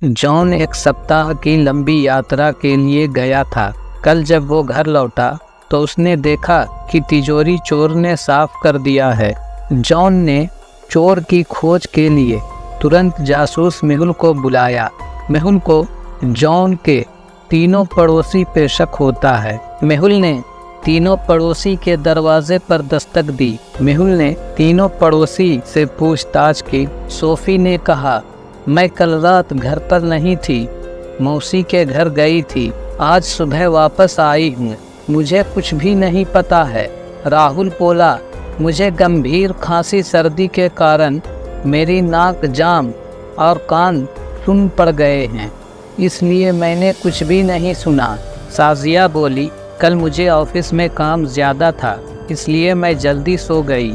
John एक सप्ताह की लंबी यात्रा के लिए गया था। कल जब वो घर लौटा तो उसने देखा कि तिजोरी चोर ने साफ कर दिया है। जॉन ने चोर की खोज के लिए तुरंत जासूस मेहुल को बुलाया। मेहुल को जॉन के तीनों पड़ोसी पे शक होता है। मेहुल ने तीनों पड़ोसी के दरवाजे पर दस्तक दी। मेहुल ने तीनों पड़ोसी से पूछताछ की। सोफी ने कहा, मैं कल रात घर पर नहीं थी, मौसी के घर गई थी। आज सुबह वापस आई हूँ, मुझे कुछ भी नहीं पता है। राहुल बोला, मुझे गंभीर खांसी सर्दी के कारण मेरी नाक जाम और कान सुन पड़ गए हैं, इसलिए मैंने कुछ भी नहीं सुना। साजिया बोली, कल मुझे ऑफिस में काम ज़्यादा था, इसलिए मैं जल्दी सो गई,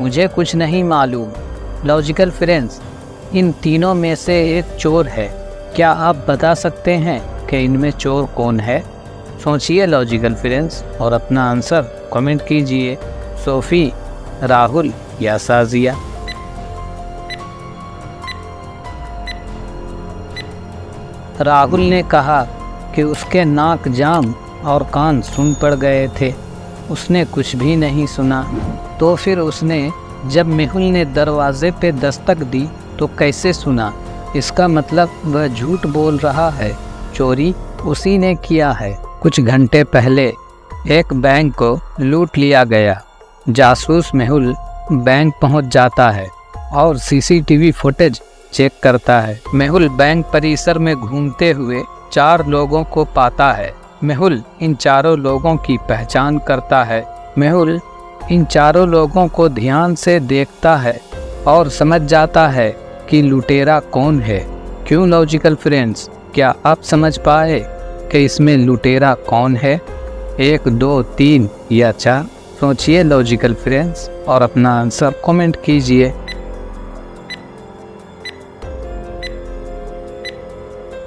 मुझे कुछ नहीं मालूम। लॉजिकल फ्रेंड्स, इन तीनों में से एक चोर है। क्या आप बता सकते हैं कि इनमें चोर कौन है? सोचिए लॉजिकल फ्रेंड्स और अपना आंसर कमेंट कीजिए। सोफ़ी, राहुल या साजिया। राहुल ने कहा कि उसके नाक जाम और कान सुन पड़ गए थे, उसने कुछ भी नहीं सुना। तो फिर उसने जब मेहुल ने दरवाजे पे दस्तक दी तो कैसे सुना? इसका मतलब वह झूठ बोल रहा है। चोरी उसी ने किया है। कुछ घंटे पहले एक बैंक को लूट लिया गया। जासूस मेहुल बैंक पहुंच जाता है और सीसीटीवी फुटेज चेक करता है। मेहुल बैंक परिसर में घूमते हुए 4 लोगों को पाता है। मेहुल इन चारों लोगों की पहचान करता है। मेहुल इन चारों लोगों को ध्यान से देखता है और समझ जाता है कि लुटेरा कौन है। क्यों लॉजिकल फ्रेंड्स, क्या आप समझ पाए कि इसमें लुटेरा कौन है? 1, 2, 3 या 4? सोचिए लॉजिकल फ्रेंड्स और अपना आंसर कमेंट कीजिए।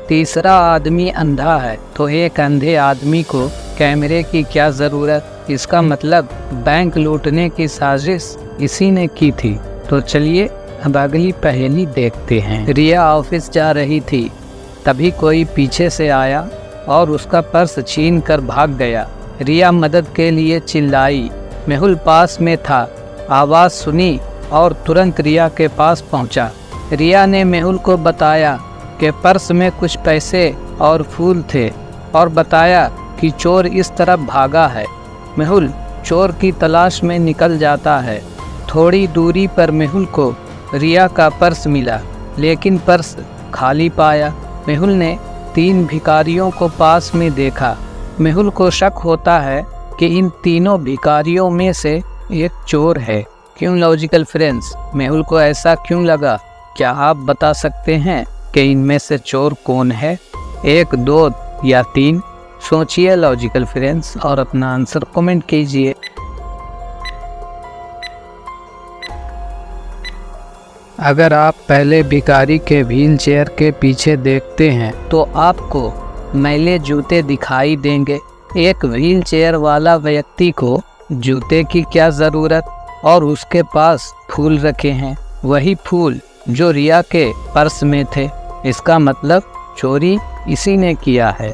तीसरा आदमी अंधा है तो एक अंधे आदमी को कैमरे की क्या ज़रूरत? इसका मतलब बैंक लूटने की साजिश इसी ने की थी। तो चलिए अब अगली पहेली देखते हैं। रिया ऑफिस जा रही थी, तभी कोई पीछे से आया और उसका पर्स छीन कर भाग गया। रिया मदद के लिए चिल्लाई। मेहुल पास में था, आवाज़ सुनी और तुरंत रिया के पास पहुंचा। रिया ने मेहुल को बताया कि पर्स में कुछ पैसे और फूल थे और बताया कि चोर इस तरफ भागा है। मेहुल चोर की तलाश में निकल जाता है। थोड़ी दूरी पर मेहुल को रिया का पर्स मिला, लेकिन पर्स खाली पाया। मेहुल ने 3 भिखारियों को पास में देखा। मेहुल को शक होता है कि इन तीनों भिखारियों में से एक चोर है। क्यों लॉजिकल फ्रेंड्स, मेहुल को ऐसा क्यों लगा? क्या आप बता सकते हैं कि इनमें से चोर कौन है? 1, 2 या 3? सोचिए लॉजिकल फ्रेंड्स और अपना आंसर कमेंट कीजिए। अगर आप पहले भिखारी के व्हील चेयर के पीछे देखते हैं तो आपको मैले जूते दिखाई देंगे। एक व्हील चेयर वाला व्यक्ति को जूते की क्या ज़रूरत? और उसके पास फूल रखे हैं, वही फूल जो रिया के पर्स में थे। इसका मतलब चोरी इसी ने किया है।